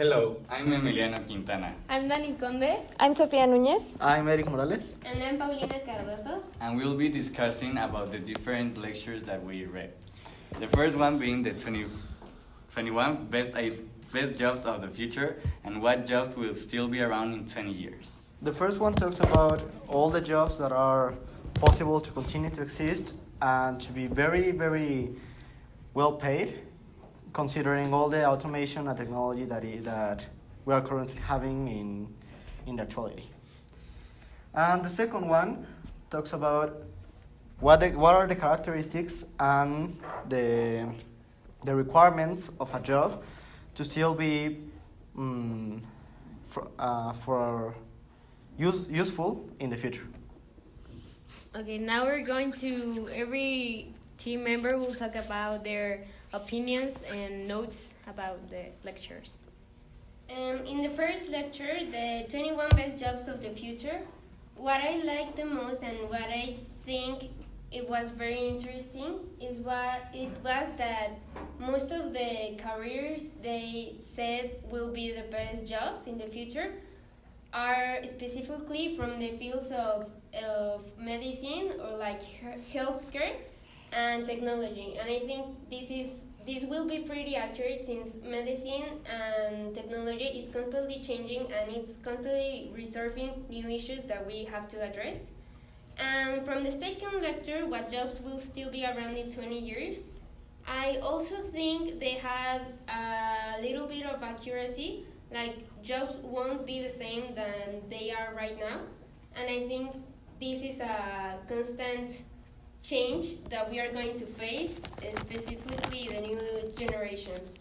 Hello, I'm Emiliano Quintana. I'm Conde. I'm Sofia Nuñez. I'm Erick Morales. And I'm Paulina Cardoso. And we'll be discussing about the different lectures that we read. The first one being the 21 best jobs of the future and what jobs will still be around in 20 years. The first one talks about all the jobs that are possible to continue to exist and to be very, very well paid, considering all the automation and technology that we are currently having in the actuality. And the second one talks about what are the characteristics and the requirements of a job to still be useful in the future. Okay, now we're going to, every team member will talk about their opinions and notes about the lectures. In the first lecture, the 21 best jobs of the future, what I liked the most and what I think it was very interesting is what it was that most of the careers they said will be the best jobs in the future are specifically from the fields of medicine or like healthcare and technology. And I think this will be pretty accurate since medicine and technology is constantly changing and it's constantly resolving new issues that we have to address. And from the second lecture, what jobs will still be around in 20 years, I also think they had a little bit of accuracy, like jobs won't be the same than they are right now. And I think this is a constant change that we are going to face, specifically the new generations.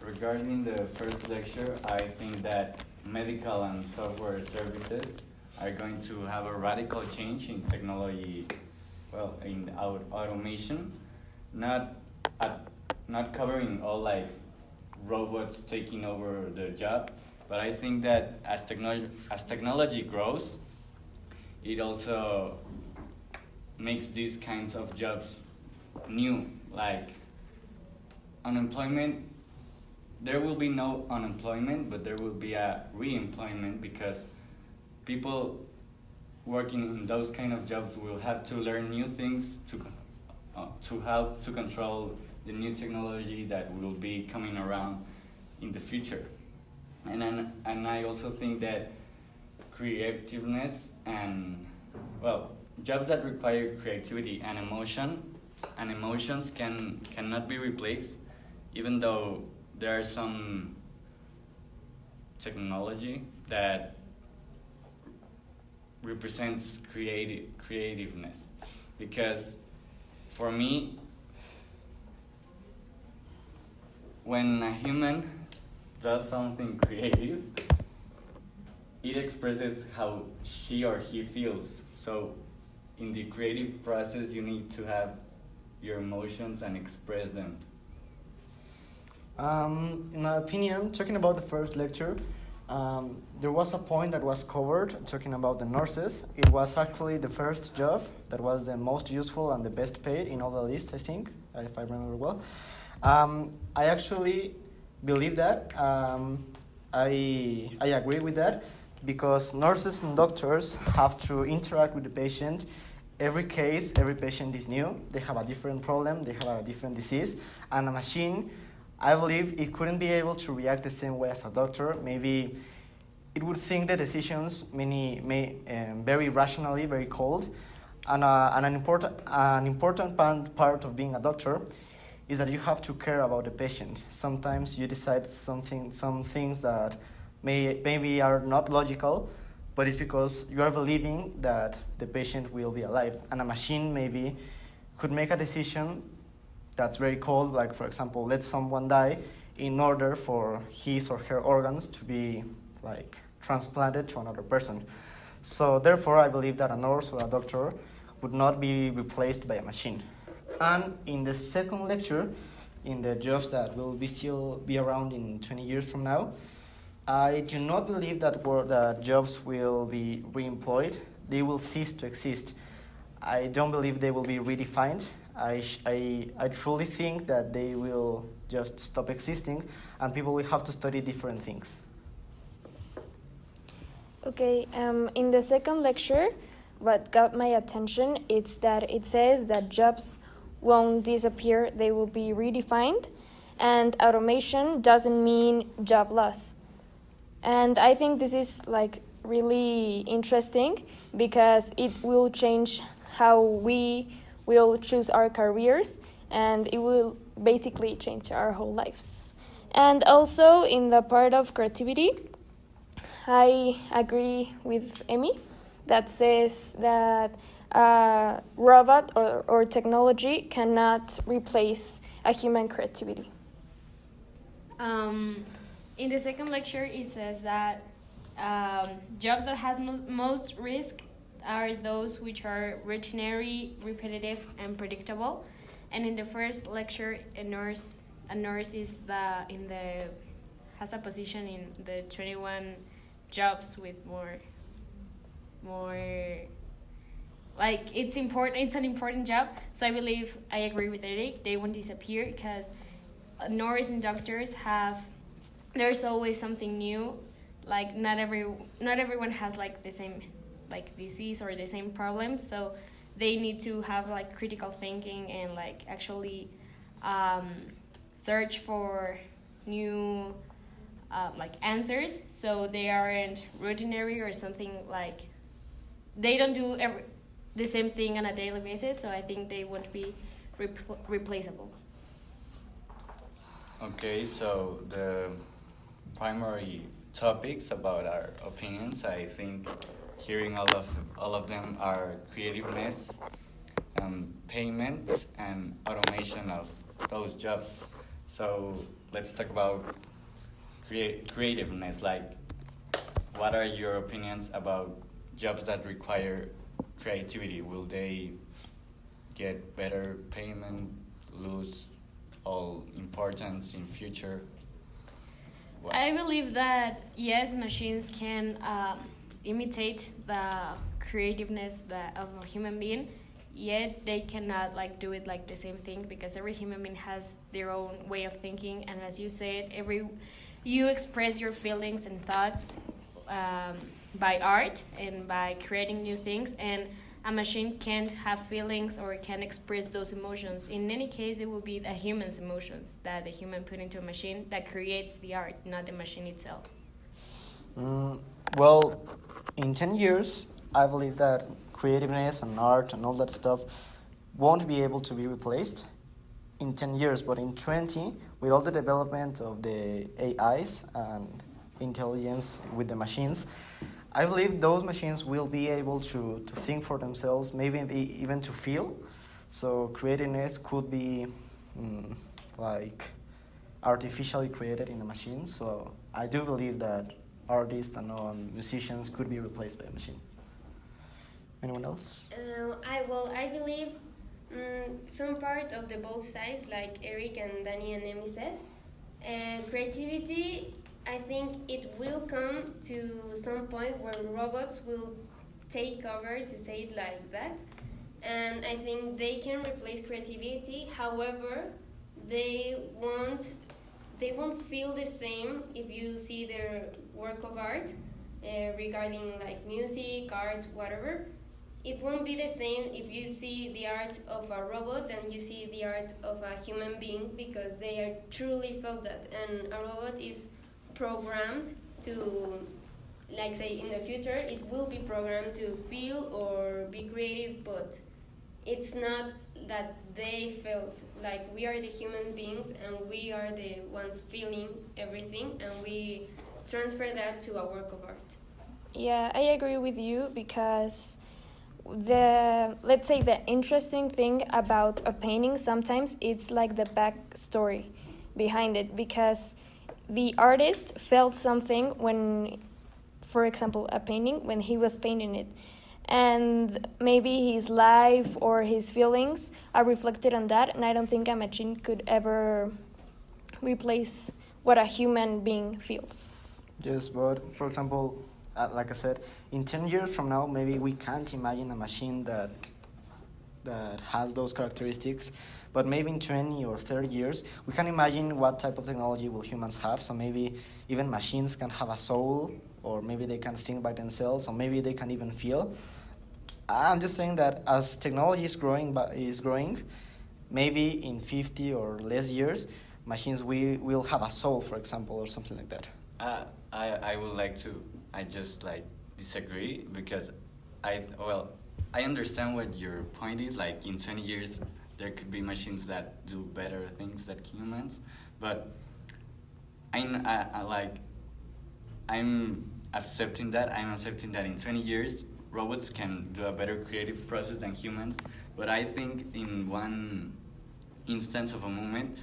Regarding the first lecture, I think that medical and software services are going to have a radical change in technology, in automation, not covering all like robots taking over the job, but I think that as technology grows, it also makes these kinds of jobs new, like unemployment. There will be no unemployment, but there will be a re-employment because people working in those kind of jobs will have to learn new things to help to control the new technology that will be coming around in the future. And I also think that creativeness and jobs that require creativity and emotions cannot be replaced, even though there are some technology that represents creativeness. Because for me, when a human does something creative, it expresses how she or he feels. So in the creative process, you need to have your emotions and express them. In my opinion, talking about the first lecture, there was a point that was covered talking about the nurses. It was actually the first job that was the most useful and the best paid in all the list, I think, if I remember well. I actually believe that. I agree with that because nurses and doctors have to interact with the patient. Every patient is new. They have a different problem. They have a different disease. And a machine, I believe it couldn't be able to react the same way as a doctor. Maybe it would think the decisions very rationally, very cold. And an important part of being a doctor is that you have to care about the patient. Sometimes you decide some things that maybe are not logical, but it's because you are believing that the patient will be alive. And a machine maybe could make a decision that's very cold, like for example, let someone die in order for his or her organs to be like transplanted to another person. So therefore, I believe that a nurse or a doctor would not be replaced by a machine. And in the second lecture, in the jobs that will still be around in 20 years from now, I do not believe that jobs will be re-employed. They will cease to exist. I don't believe they will be redefined. I truly think that they will just stop existing and people will have to study different things. Okay, in the second lecture, what got my attention is that it says that jobs won't disappear, they will be redefined, and automation doesn't mean job loss. And I think this is like really interesting because it will change how we will choose our careers and it will basically change our whole lives. And also in the part of creativity, I agree with Emmy that says that a robot or technology cannot replace a human creativity. In the second lecture, it says that jobs that has most risk are those which are routinary, repetitive, and predictable. And in the first lecture, a nurse is has a position in the 21 jobs with more like it's important. It's an important job. So I agree with Erick. They won't disappear because nurses and doctors there's always something new. Like not everyone has like the same like disease or the same problem. So they need to have like critical thinking and like actually search for new like answers. So they aren't routinary or something like they don't do the same thing on a daily basis. So I think they won't be replaceable. Okay, so the primary topics about our opinions, I think hearing all of them are creativeness, payment, and automation of those jobs. So let's talk about creativeness. Like, what are your opinions about jobs that require creativity? Will they get better payment, lose all importance in future? What? I believe that yes, machines can imitate the creativeness of a human being, yet they cannot like do it like the same thing because every human being has their own way of thinking, and as you said, you express your feelings and thoughts by art and by creating new things, and a machine can't have feelings or can express those emotions. In any case, it will be the human's emotions that the human put into a machine that creates the art, not the machine itself. Well, in 10 years, I believe that creativeness and art and all that stuff won't be able to be replaced in 10 years, but in 20, with all the development of the AIs and intelligence with the machines, I believe those machines will be able to think for themselves, maybe even to feel. So creativeness could be like artificially created in a machine. So I do believe that artists and musicians could be replaced by a machine. Anyone else? I believe some part of the both sides, like Erick and Dani and Emi said, creativity, I think it will come to some point where robots will take over, to say it like that, and I think they can replace creativity. However, they won't feel the same if you see their work of art regarding like music, art, whatever. It won't be the same if you see the art of a robot than you see the art of a human being, because they are truly felt that, and a robot is programmed to, like say in the future, it will be programmed to feel or be creative, but it's not that they felt. Like, we are the human beings and we are the ones feeling everything, and we transfer that to a work of art. Yeah, I agree with you because let's say the interesting thing about a painting sometimes it's like the backstory behind it, because the artist felt something when, for example, a painting, when he was painting it, and maybe his life or his feelings are reflected on that, and I don't think a machine could ever replace what a human being feels. Yes, but for example, like I said, in 10 years from now, maybe we can't imagine a machine that that has those characteristics, but maybe in 20 or 30 years, we can imagine what type of technology will humans have. So maybe even machines can have a soul, or maybe they can think by themselves, or maybe they can even feel. I'm just saying that as technology is growing, maybe in 50 or less years, machines will have a soul, for example, or something like that. I just disagree, because I understand what your point is. Like in 20 years, there could be machines that do better things than humans, but I'm accepting that. I'm accepting that in 20 years, robots can do a better creative process than humans. But I think in one instance of a moment,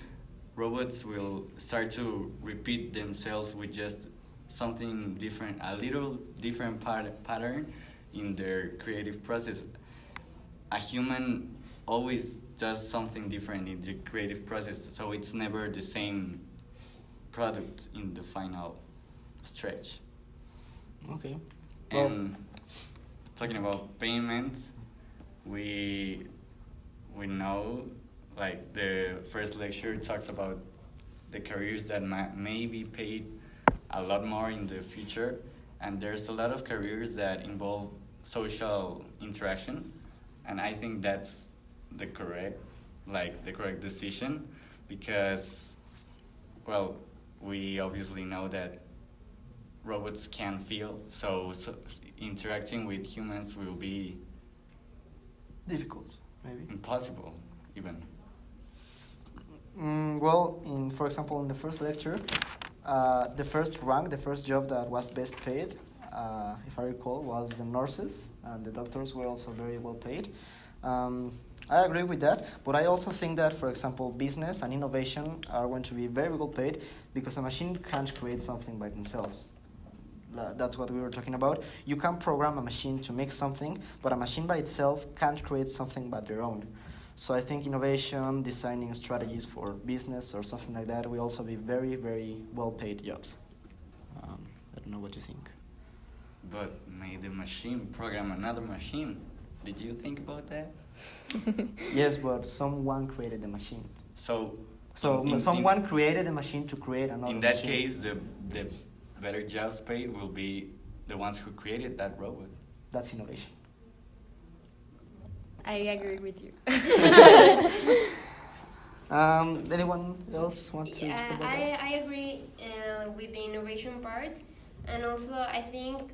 robots will start to repeat themselves with just something different, a little different pattern in their creative process. A human always does something different in the creative process, so it's never the same product in the final stretch. Okay. And talking about payment, we know, like the first lecture talks about the careers that may be paid a lot more in the future, and there's a lot of careers that involve social interaction, and I think that's the correct decision, because, well, we obviously know that robots can feel, so interacting with humans will be difficult, maybe impossible even. For example, in the first lecture, the first job that was best paid, if I recall, was the nurses, and the doctors were also very well paid. I agree with that, but I also think that, for example, business and innovation are going to be very well paid, because a machine can't create something by themselves. That's what we were talking about. You can program a machine to make something, but a machine by itself can't create something by their own. So I think innovation, designing strategies for business or something like that will also be very, very well-paid jobs. I don't know what you think. But may the machine program another machine? Did you think about that? Yes, but someone created the machine. So someone created a machine to create another machine. In that case, the better jobs paid will be the ones who created that robot. That's innovation. I agree with you. Anyone else want to talk about that? I agree with the innovation part, and also I think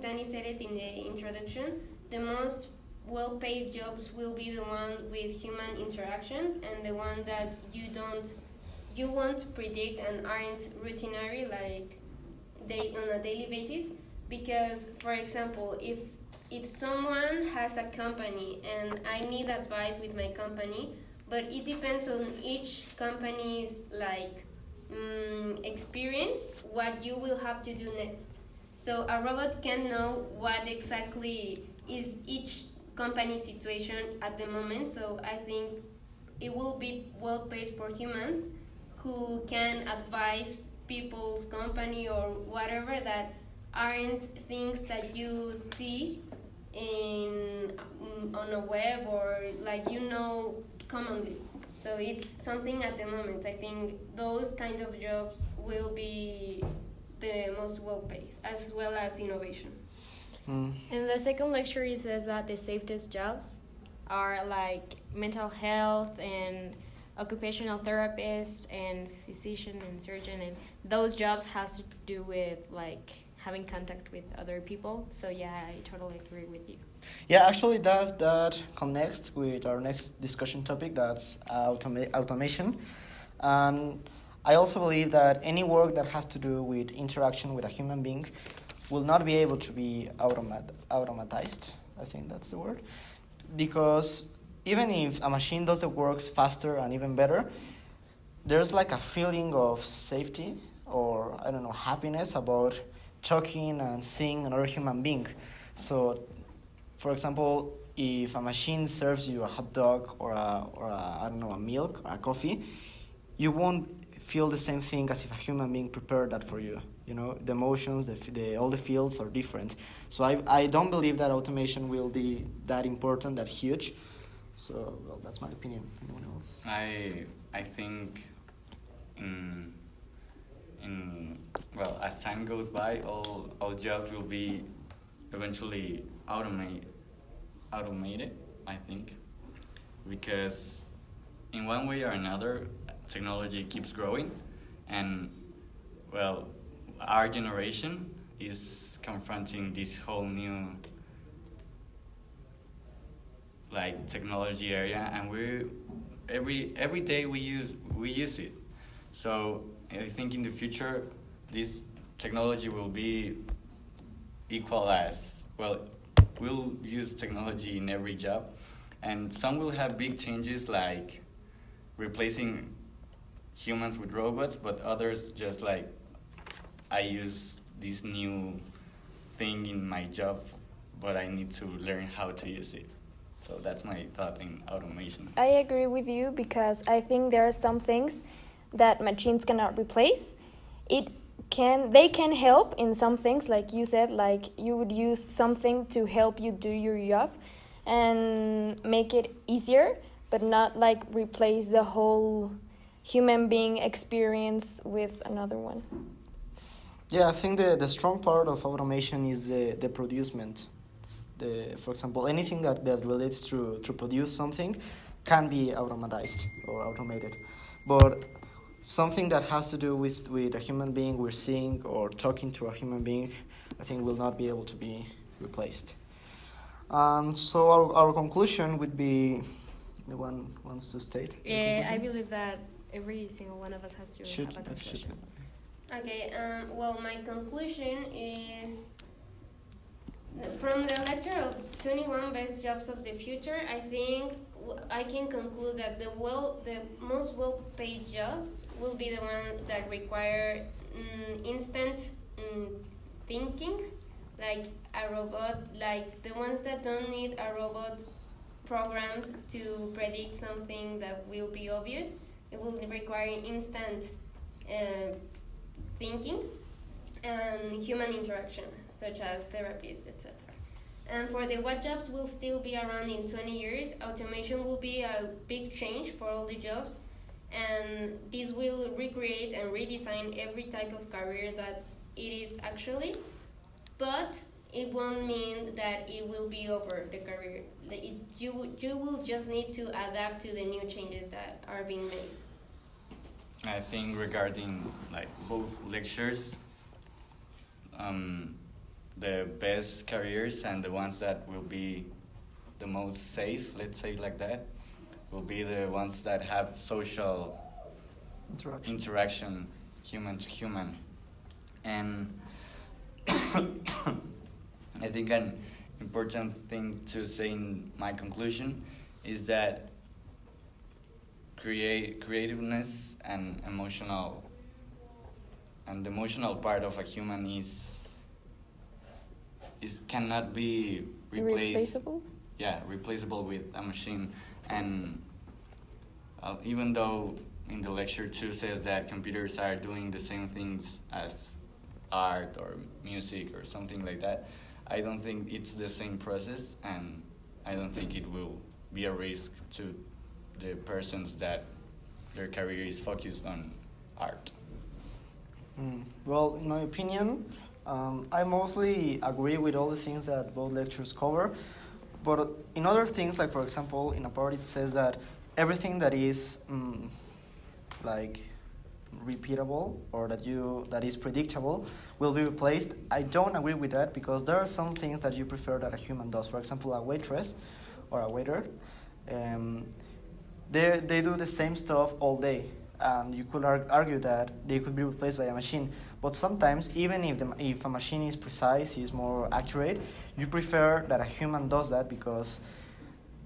Danny said it in the introduction. The most well-paid jobs will be the one with human interactions, and the one that you won't predict and aren't routinary, like on a daily basis. Because, for example, if someone has a company and I need advice with my company, but it depends on each company's experience, what you will have to do next. So a robot can know what exactly is each company situation at the moment. So I think it will be well paid for humans who can advise people's company or whatever that aren't things that you see on a web or commonly. So it's something at the moment. I think those kind of jobs will be the most well paid, as well as innovation. In the second lecture, it says that the safest jobs are like mental health and occupational therapist and physician and surgeon, and those jobs has to do with having contact with other people. So yeah, I totally agree with you. Yeah, actually that connects with our next discussion topic, that's automation. And I also believe that any work that has to do with interaction with a human being will not be able to be automatized, I think that's the word, because even if a machine does the works faster and even better, there's a feeling of safety or, I don't know, happiness about talking and seeing another human being. So, for example, if a machine serves you a hot dog or a milk or a coffee, you won't feel the same thing as if a human being prepared that for you. You know, the emotions, all the fields are different. So I don't believe that automation will be that important, that huge. So, well, that's my opinion. Anyone else? I think well, as time goes by, all jobs will be eventually automated, I think, because in one way or another, technology keeps growing, and well, our generation is confronting this whole new like technology area, and every day we use it. So I think in the future, this technology will be equal as well. We'll use technology in every job, and some will have big changes like replacing humans with robots, but others just like I use this new thing in my job, but I need to learn how to use it. So that's my thought in automation. I agree with you because I think there are some things that machines cannot replace. They can help in some things, like you said, like you would use something to help you do your job and make it easier, but not like replace the whole human being experience with another one. Yeah, I think the strong part of automation is the producement. For example, anything that relates to produce something can be automatized or automated. But something that has to do with a human being we're seeing or talking to a human being, I think will not be able to be replaced. And so our conclusion would be, anyone wants to state? Yeah, I believe that every single one of us has to have a conclusion. Okay, well, my conclusion is from the lecture of 21 best jobs of the future, I think I can conclude that the most well-paid jobs will be the ones that require instant thinking, like a robot, like the ones that don't need a robot programmed to predict something that will be obvious. It will require instant thinking and human interaction, such as therapists, etc. And for the what jobs will still be around in 20 years, automation will be a big change for all the jobs, and this will recreate and redesign every type of career that it is actually, but it won't mean that it will be over the career. You will just need to adapt to the new changes that are being made. I think regarding like both lectures, the best careers and the ones that will be the most safe, let's say like that, will be the ones that have social interaction human to human. And I think an important thing to say in my conclusion is that creativeness and the emotional part of a human cannot be Irreplaceable? Yeah, replaceable with a machine. And even though in the lecture 2 says that computers are doing the same things as art or music or something like that, I don't think it's the same process, and I don't think it will be a risk to the persons that their career is focused on art. Well, in my opinion, I mostly agree with all the things that both lectures cover, but in other things, like for example, in a part it says that everything that is like repeatable or that is predictable will be replaced. I don't agree with that because there are some things that you prefer that a human does. For example, a waitress or a waiter, they do the same stuff all day. You could argue that they could be replaced by a machine. But sometimes, even if a machine is precise, is more accurate, you prefer that a human does that because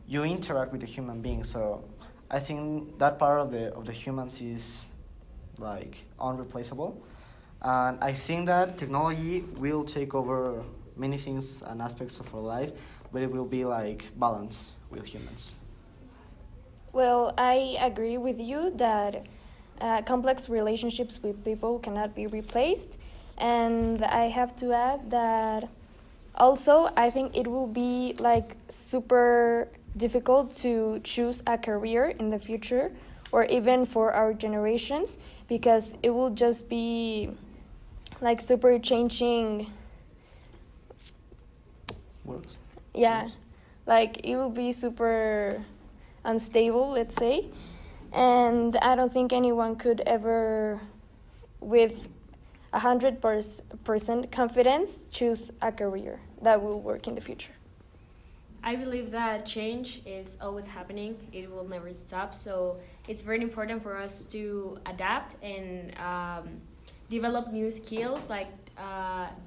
you interact with a human being. So I think that part of the humans is like unreplaceable. And I think that technology will take over many things and aspects of our life, but it will be like balance with humans. Well, I agree with you that complex relationships with people cannot be replaced. And I have to add that also I think it will be like super difficult to choose a career in the future, or even for our generations, because it will just be like super changing. Works. Yeah, like it will be super unstable, let's say. And I don't think anyone could ever, with 100% confidence, choose a career that will work in the future. I believe that change is always happening. It will never stop. So it's very important for us to adapt and develop new skills. Like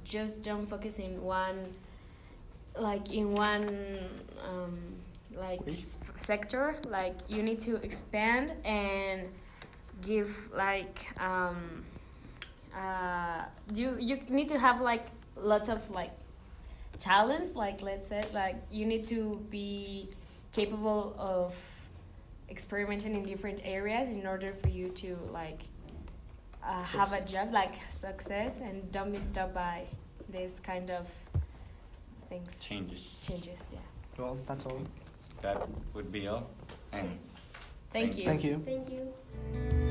just don't focus in one, sector. Like you need to expand and give you need to have like lots of like talents, like let's say, like you need to be capable of experimenting in different areas in order for you to like have a job, like success, and don't be stopped by this kind of things. Changes. Yeah. Well, that's all. That would be all. And Thank you. Thank you. Thank you.